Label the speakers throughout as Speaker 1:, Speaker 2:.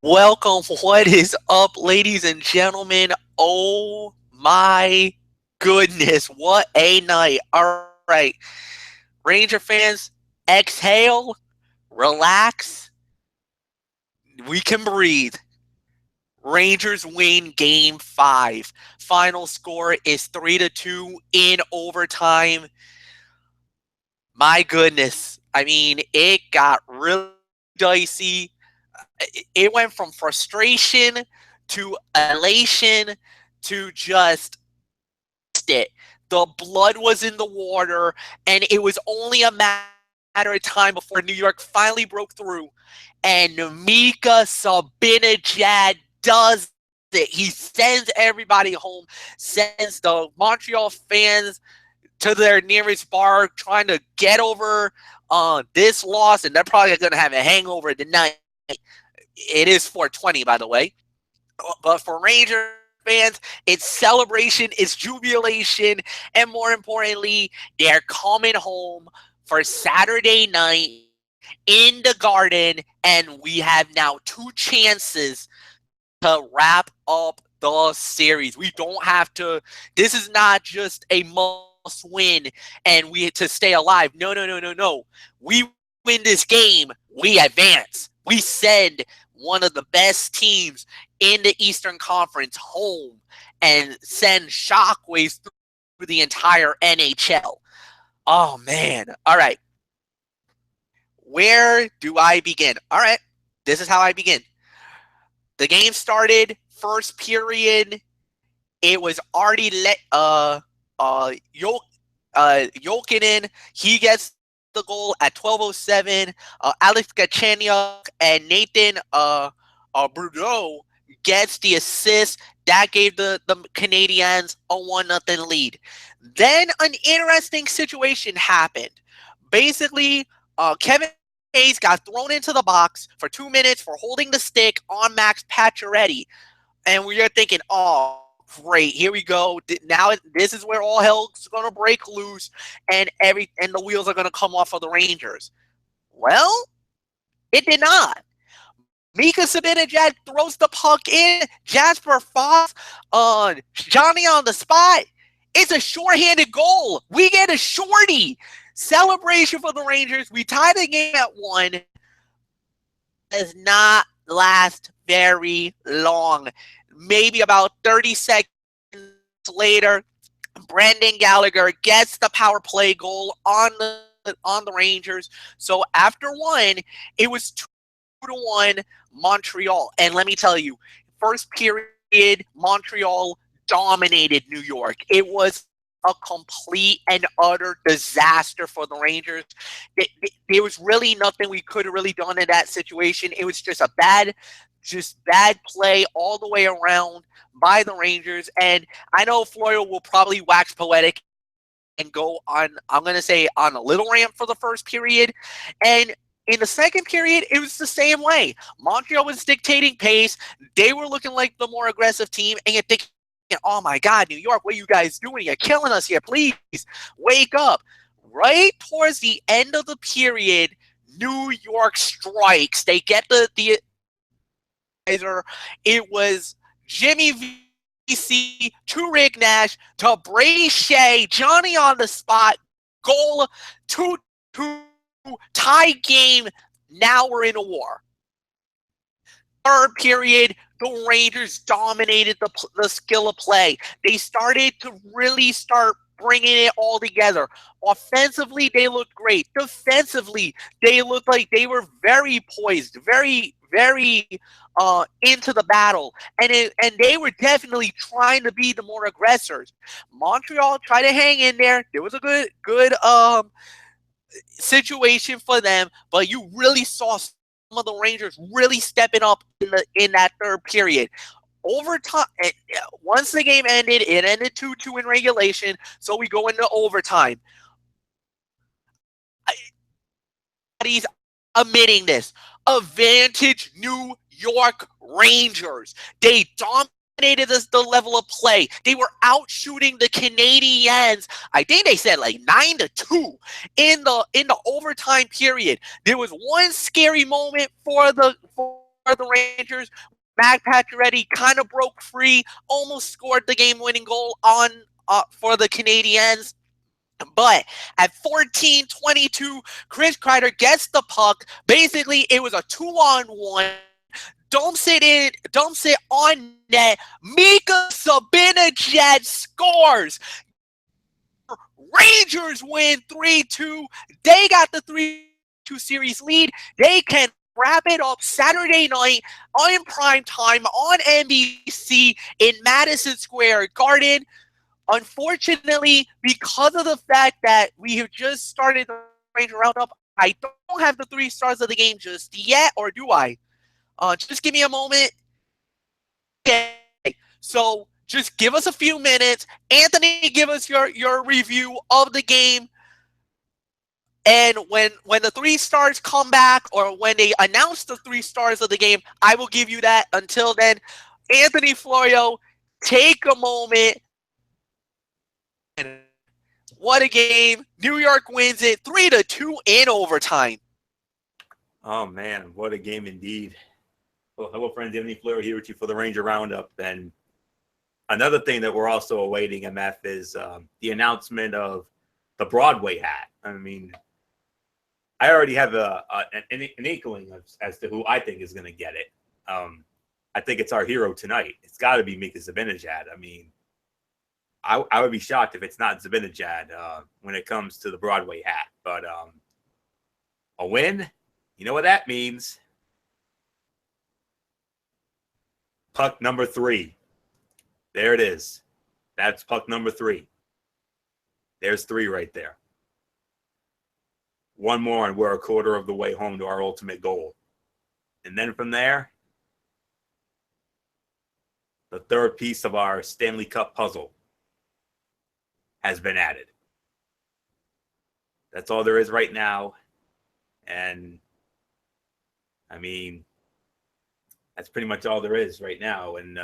Speaker 1: Welcome. What is up, ladies and gentlemen? Oh my goodness. What a night. All right. Ranger fans, exhale, relax. We can breathe. Rangers win game 5. Final score is 3-2 in overtime. My goodness. I mean, it got really dicey. It went from frustration to elation to just it. The blood was in the water, and it was only a matter of time before New York finally broke through. And Mika Sabinajad does it. He sends everybody home, sends the Montreal fans to their nearest bar, trying to get over this loss, and they're probably going to have a hangover tonight. It is 420, by the way. But for Ranger fans, it's celebration, it's jubilation, and more importantly, they're coming home for Saturday night in the Garden, and we have now 2 chances to wrap up the series. We don't have to. This is not just a must win and we to stay alive. No, no, no, no, no. We win this game, we advance. We send one of the best teams in the Eastern Conference home and send shockwaves through the entire NHL. Oh man. All right. Where do I begin? All right. This is how I begin. The game started, first period. It was already Jokinen. He gets the goal at 12:07. Alex Galchenyuk and Nathan Brudeau gets the assist that gave the Canadians a 1-0 lead. Then an interesting situation happened. Basically, Kevin Hayes got thrown into the box for 2 minutes for holding the stick on Max Pacioretty, and we are thinking, oh, great, here we go. Now this is where all hell's gonna break loose, and the wheels are gonna come off of the Rangers. Well, it did not. Mika Zibanejad throws the puck in. Jasper Fox on Johnny on the spot. It's a shorthanded goal. We get a shorty. Celebration for the Rangers. We tie the game at 1. Does not last very long. Maybe about 30 seconds later, Brendan Gallagher gets the power play goal on the Rangers. So after 1, it was 2-1 Montreal. And let me tell you, first period, Montreal dominated New York. It was a complete and utter disaster for the Rangers. There was really nothing we could have really done in that situation. It was just bad play all the way around by the Rangers. And I know Florio will probably wax poetic and go on, I'm going to say, on a little rant for the first period. And in the second period, it was the same way. Montreal was dictating pace. They were looking like the more aggressive team, and you're thinking, oh my God, New York, what are you guys doing? You're killing us here. Please wake up. Right towards the end of the period, New York strikes. They get the equalizer. It was Jimmy VC to Rick Nash to Brady Shea, Johnny on the spot, goal, 2-2, tie game. Now we're in a war. Third period, the Rangers dominated the skill of play. They started to really start bringing it all together. Offensively, they looked great. Defensively, they looked like they were very poised, very into the battle, and they were definitely trying to be the more aggressors. Montreal tried to hang in there. There was a good situation for them, but you really saw some of the Rangers really stepping up in that third period. Overtime. Once the game ended, it ended 2-2 in regulation, so we go into overtime. Everybody's admitting this. Advantage New York Rangers. They dominated the level of play. They were out shooting the Canadians. I think they said like 9-2 in the overtime period. There was one scary moment for for the Rangers. Matt Pacioretty kind of broke free, almost scored the game-winning goal on for the Canadiens. But at 14:22, Chris Kreider gets the puck. Basically, it was a 2-on-1. Dumps it on net. Mika Zibanejad scores. Rangers win 3-2. They got the 3-2 series lead. They can wrap it up Saturday night on prime time on NBC in Madison Square Garden. Unfortunately, because of the fact that we have just started the Ranger Roundup, I don't have the 3 stars of the game just yet, or do I? Just give me a moment. Okay. So just give us a few minutes. Anthony, give us your review of the game. And when the 3 stars come back, or when they announce the 3 stars of the game, I will give you that. Until then, Anthony Florio, take a moment. What a game. New York wins it 3-2 in overtime.
Speaker 2: Oh, man, what a game indeed. Well, hello, friends. Anthony Florio here with you for the Ranger Roundup. And another thing that we're also awaiting, MF, is the announcement of the Broadway hat. I mean, I already have an inkling as to who I think is going to get it. I think it's our hero tonight. It's got to be Mika Zibanejad. I mean, I would be shocked if it's not Zibanejad when it comes to the Broadway hat. But a win, you know what that means. Puck number 3. There it is. That's puck number 3. There's 3 right there. One more, and we're a quarter of the way home to our ultimate goal. And then from there, the third piece of our Stanley Cup puzzle has been added. That's all there is right now. And, I mean, that's pretty much all there is right now. And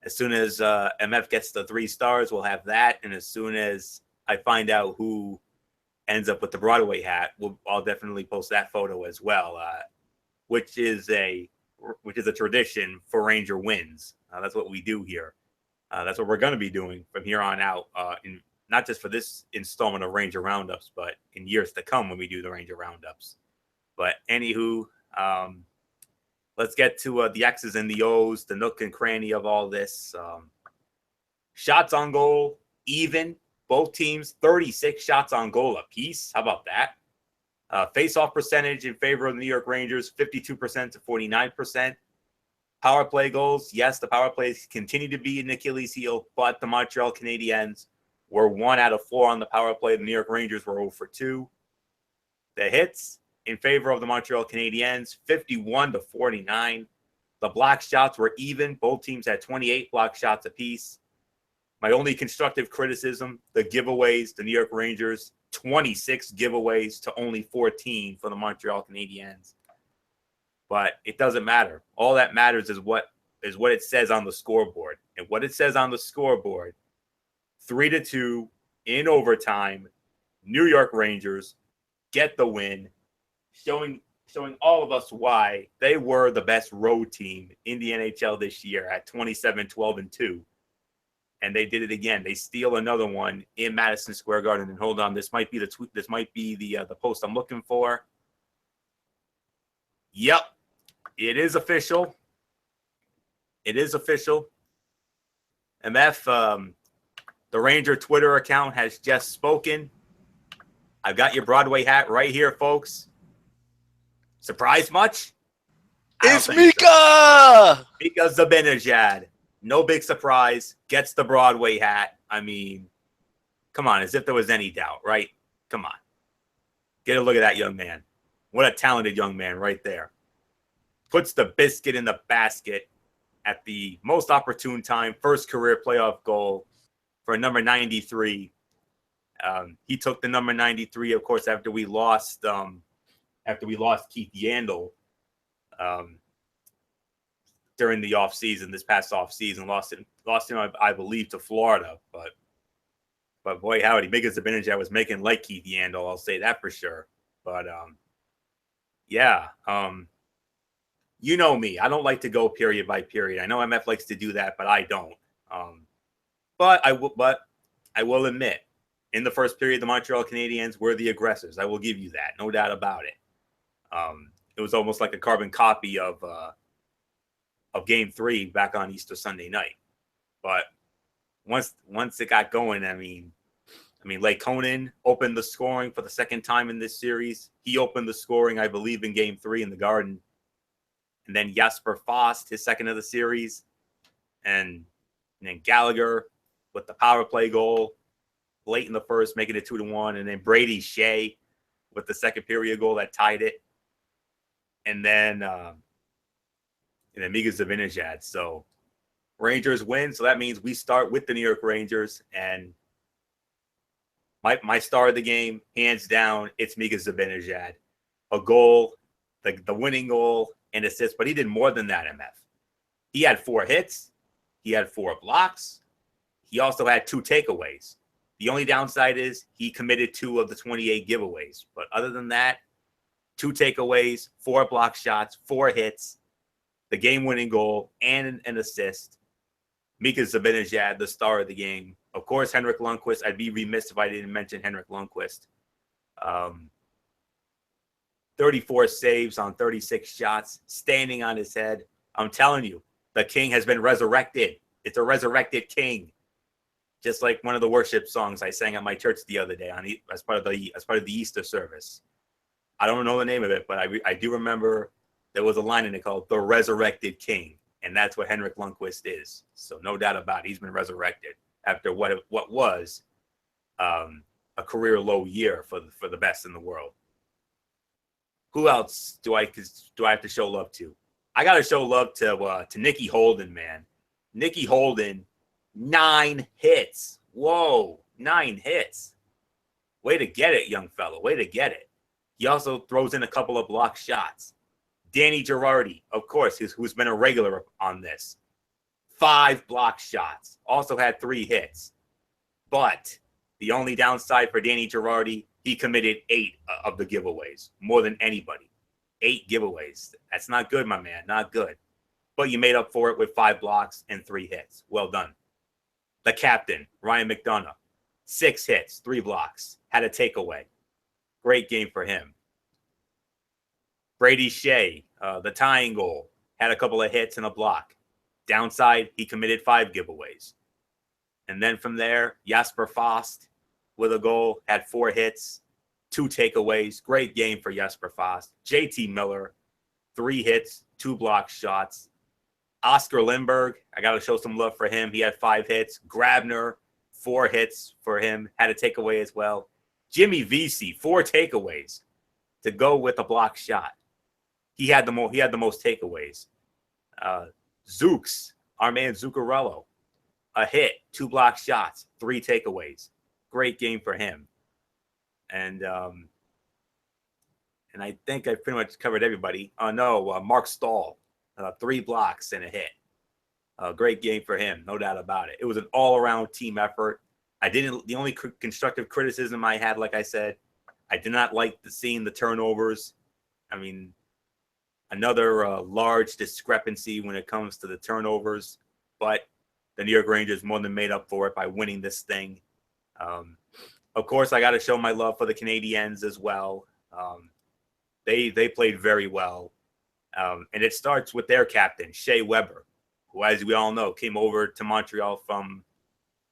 Speaker 2: as soon as MF gets the 3 stars, we'll have that. And as soon as I find out who ends up with the Broadway hat, I'll definitely post that photo as well, which is a tradition for Ranger wins. That's what we do here. That's what we're going to be doing from here on out, in not just for this installment of Ranger Roundups, but in years to come when we do the Ranger Roundups. But anywho, let's get to the X's and the O's, the nook and cranny of all this. Shots on goal, even. Both teams, 36 shots on goal apiece. How about that? Face-off percentage in favor of the New York Rangers, 52% to 49%. Power play goals, yes, the power plays continue to be an Achilles heel, but the Montreal Cadadieans were 1 out of 4 on the power play. The New York Rangers were 0 for 2. The hits in favor of the Montreal Cadadieans, 51 to 49. The block shots were even. Both teams had 28 block shots apiece. My only constructive criticism, the giveaways, the New York Rangers, 26 giveaways to only 14 for the Montreal Cadadieans. But it doesn't matter. All that matters is what it says on the scoreboard. And what it says on the scoreboard, 3-2 in overtime, New York Rangers get the win, showing all of us why they were the best road team in the NHL this year at 27-12-2. And they did it again. They steal another one in Madison Square Garden. And hold on, this might be the tweet. This might be the post I'm looking for. Yep, it is official. It is official. MF, the Ranger Twitter account has just spoken. I've got your Broadway hat right here, folks. Surprised much?
Speaker 1: It's Mika!
Speaker 2: So. Mika Zibanejad. No big surprise. Gets the Broadway hat. I mean, come on, as if there was any doubt, right? Come on. Get a look at that young man. What a talented young man right there. Puts the biscuit in the basket at the most opportune time. First career playoff goal for number 93. He took the number 93, of course, after we lost Keith Yandel during the offseason, this past offseason. Lost him, I believe, to Florida. But boy, howdy, Mika Zibanejad was making like Keith Yandel. I'll say that for sure. But yeah, you know me. I don't like to go period by period. I know MF likes to do that, but I don't. But I will admit, in the first period, the Montreal Canadiens were the aggressors. I will give you that, no doubt about it. It was almost like a carbon copy of Game 3 back on Easter Sunday night. But once it got going, I mean, Lake Conan opened the scoring for the second time in this series. He opened the scoring, I believe, in Game 3 in the Garden. And then Jesper Fast, his second of the series. And then Gallagher with the power play goal late in the first, making it 2-1. And then Brady Shea with the second period goal that tied it. And then Mika Zibanejad. So Rangers win. So that means we start with the New York Rangers. And my star of the game, hands down, it's Mika Zibanejad. A goal, the winning goal and assist. But he did more than that, MF. He had 4 hits. He had 4 blocks. He also had 2 takeaways. The only downside is he committed 2 of the 28 giveaways. But other than that, 2 takeaways, 4 block shots, 4 hits, the game-winning goal, and an assist. Mika Zibanejad, the star of the game. Of course, Henrik Lundqvist. I'd be remiss if I didn't mention Henrik Lundqvist. 34 saves on 36 shots, standing on his head. I'm telling you, the king has been resurrected. It's a resurrected king. Just like one of the worship songs I sang at my church the other day as part of the Easter service. I don't know the name of it, but I do remember there was a line in it called "The Resurrected King," and that's what Henrik Lundqvist is. So no doubt about it, he's been resurrected after what was a career low year for the best in the world. Who else do I have to show love to? I got to show love to Nicky Holden, man. Nicky Holden, 9 hits. Whoa, 9 hits. Way to get it, young fella. Way to get it. He also throws in a couple of block shots. Danny Girardi, of course, who's been a regular on this. 5 block shots. Also had 3 hits. But the only downside for Danny Girardi, he committed 8 of the giveaways. More than anybody. 8 giveaways. That's not good, my man. Not good. But you made up for it with 5 blocks and 3 hits. Well done. The captain, Ryan McDonough. 6 hits, 3 blocks. Had a takeaway. Great game for him. Brady Shea, the tying goal. Had a couple of hits and a block. Downside, he committed 5 giveaways. And then from there, Jesper Fast with a goal. Had 4 hits, 2 takeaways. Great game for Jesper Fast. JT Miller, 3 hits, 2 block shots. Oscar Lindberg, I got to show some love for him. He had 5 hits. Grabner, 4 hits for him. Had a takeaway as well. Jimmy Vesey, 4 takeaways to go with a block shot. He had the most takeaways. Zooks, our man Zuccarello, a hit, 2 block shots, 3 takeaways. Great game for him. And I think I pretty much covered everybody. Mark Stahl, 3 blocks and a hit. Great game for him, no doubt about it. It was an all-around team effort. The only constructive criticism I had, like I said, I did not like seeing the turnovers. I mean, another large discrepancy when it comes to the turnovers, but the New York Rangers more than made up for it by winning this thing. Of course, I got to show my love for the Canadiens as well. They played very well. And it starts with their captain, Shea Weber, who, as we all know, came over to Montreal from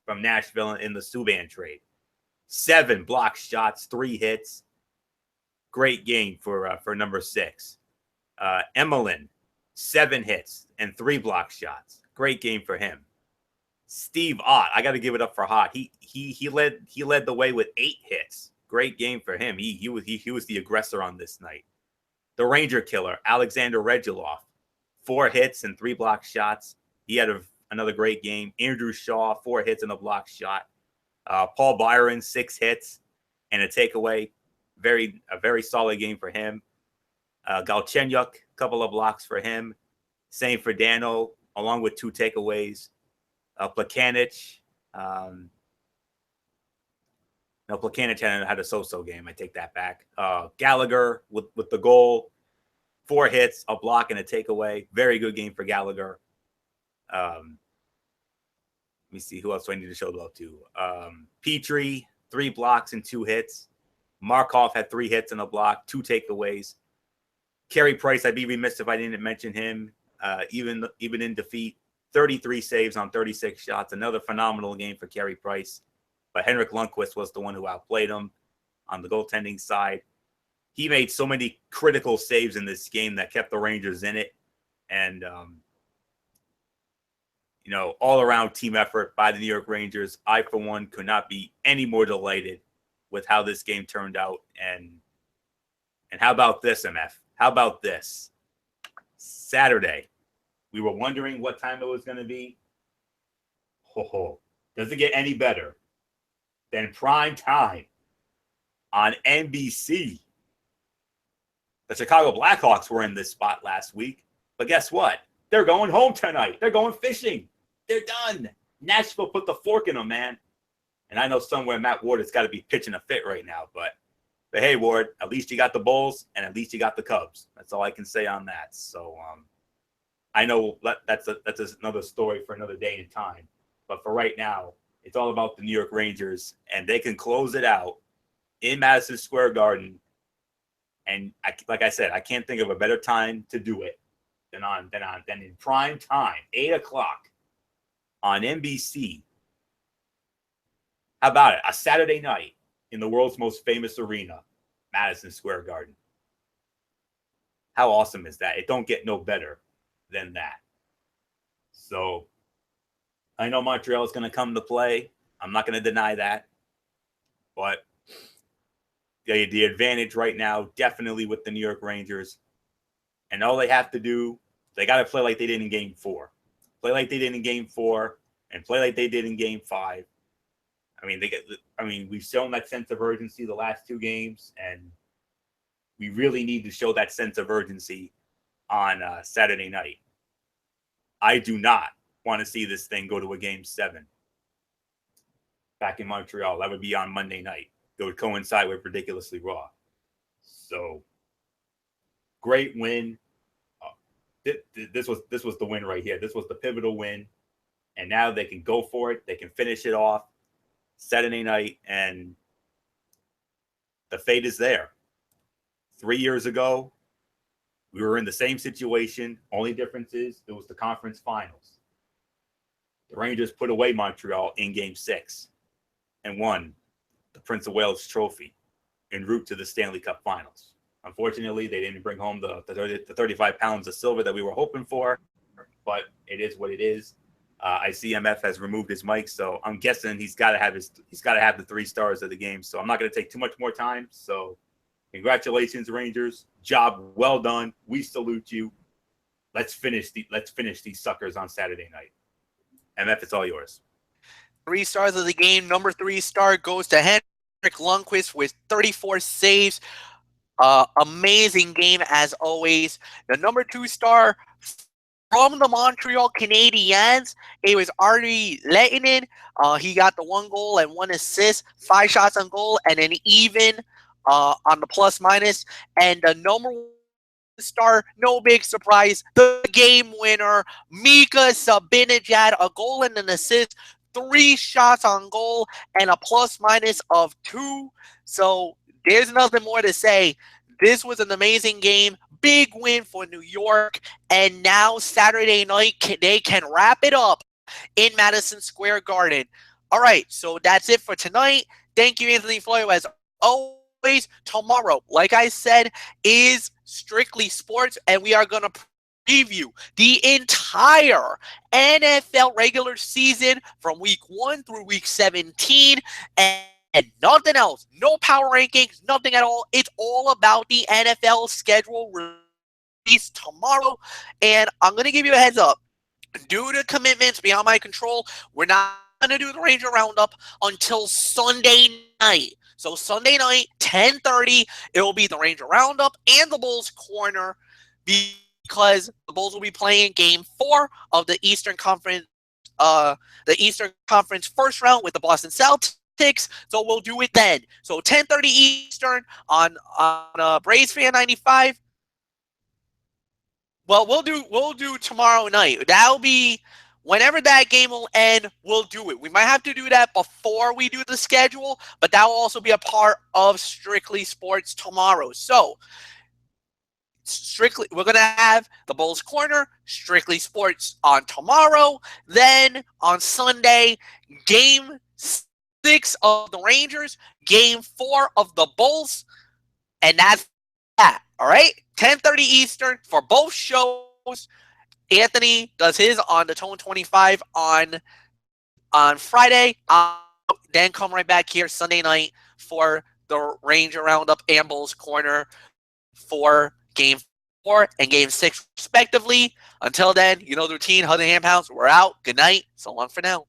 Speaker 2: Nashville in the Subban trade. 7 block shots, 3 hits. Great game for number 6. Emelin, 7 hits and 3 block shots. Great game for him. Steve Ott, I got to give it up for Ott. He led the way with 8 hits. Great game for him. He was the aggressor on this night. The Ranger killer, Alexander Radulov, 4 hits and 3 block shots. He had another great game. Andrew Shaw, 4 hits and a block shot. Paul Byron, 6 hits and a takeaway. A very solid game for him. Galchenyuk, a couple of blocks for him. Same for Dano, along with 2 takeaways. Plekanec. Plekanec had a so-so game. I take that back. Gallagher with the goal. 4 hits, a block, and a takeaway. Very good game for Gallagher. Let me see who else do I need to show love to. Petrie, 3 blocks and 2 hits. Markov had 3 hits and a block, 2 takeaways. Carey Price, I'd be remiss if I didn't mention him. Even in defeat, 33 saves on 36 shots. Another phenomenal game for Carey Price. But Henrik Lundqvist was the one who outplayed him on the goaltending side. He made so many critical saves in this game that kept the Rangers in it. And, all around team effort by the New York Rangers. I, for one, could not be any more delighted with how this game turned out. And how about this, MF? How about this? Saturday. We were wondering what time it was going to be. Does it get any better than prime time on NBC? The Chicago Blackhawks were in this spot last week. But guess what? They're going home tonight. They're going fishing. They're done. Nashville put the fork in them, man. And I know somewhere Matt Ward has got to be pitching a fit right now. But hey, Ward, at least you got the Bulls and at least you got the Cubs. That's all I can say on that. So I know that's another story for another day and time. But for right now, it's all about the New York Rangers. And they can close it out in Madison Square Garden. And like I said, I can't think of a better time to do it than in prime time, 8 o'clock on NBC. How about it? A Saturday night in the world's most famous arena, Madison Square Garden. How awesome is that? It don't get no better than that. So I know Montreal is going to come to play. I'm not going to deny that. But the advantage right now, definitely with the New York Rangers. And all they have to do, they got to play like they did in Game 4. Play like they did in Game 4 and play like they did in Game 5. We've shown that sense of urgency the last 2 games, and we really need to show that sense of urgency on Saturday night. I do not want to see this thing go to a Game 7 back in Montreal. That would be on Monday night. It would coincide with Ridiculously Raw. So, great win. This was the win right here. This was the pivotal win. And now they can go for it. They can finish it off Saturday night. And the fate is there. 3 years ago, we were in the same situation. Only difference is it was the conference finals. The Rangers put away Montreal in Game 6 and won the Prince of Wales Trophy en route to the Stanley Cup Finals. Unfortunately, they didn't bring home the 35 pounds of silver that we were hoping for, but it is what it is. I see MF has removed his mic, so I'm guessing he's got to have the 3 stars of the game. So I'm not going to take too much more time. So congratulations, Rangers! Job well done. We salute you. Let's finish these suckers on Saturday night. MF, it's all yours.
Speaker 1: 3 stars of the game. Number 3 star goes to Henrik Lundqvist with 34 saves. Amazing game as always. The number 2 star from the Montreal Cadadieans, it was Arturi Lehtinen. He got the 1 goal and 1 assist, 5 shots on goal, and an even on the plus minus. And the number 1 star, no big surprise, the game winner, Mika Zibanejad, a goal and an assist, 3 shots on goal, and a plus minus of 2. So there's nothing more to say. This was an amazing game. Big win for New York. And now Saturday night, they can wrap it up in Madison Square Garden. All right, so that's it for tonight. Thank you, Anthony Florio, as always. Tomorrow, like I said, is Strictly Sports, and we are going to preview the entire NFL regular season from week 1 through week 17. And nothing else. No power rankings, nothing at all. It's all about the NFL schedule release tomorrow. And I'm going to give you a heads up. Due to commitments beyond my control, we're not going to do the Ranger Roundup until Sunday night. So Sunday night, 10:30, it will be the Ranger Roundup and the Bulls Corner, because the Bulls will be playing Game 4 of the Eastern Conference first round with the Boston Celtics. So we'll do it then. So 10:30 Eastern on Braves Fan 95. Well, we'll do tomorrow night. That'll be whenever that game will end. We'll do it. We might have to do that before we do the schedule, but that will also be a part of Strictly Sports tomorrow. So strictly, we're gonna have the Bulls Corner, Strictly Sports on tomorrow. Then on Sunday, Game 6 of the Rangers, Game 4 of the Bulls, and that's that. All right, 10:30 Eastern for both shows. Anthony does his on the Tone 25 on Friday. I'll then come right back here Sunday night for the Ranger Roundup and Bulls Corner for Game 4 and Game 6 respectively. Until then, you know the routine. Hug the hand pounds. We're out. Good night. So long for now.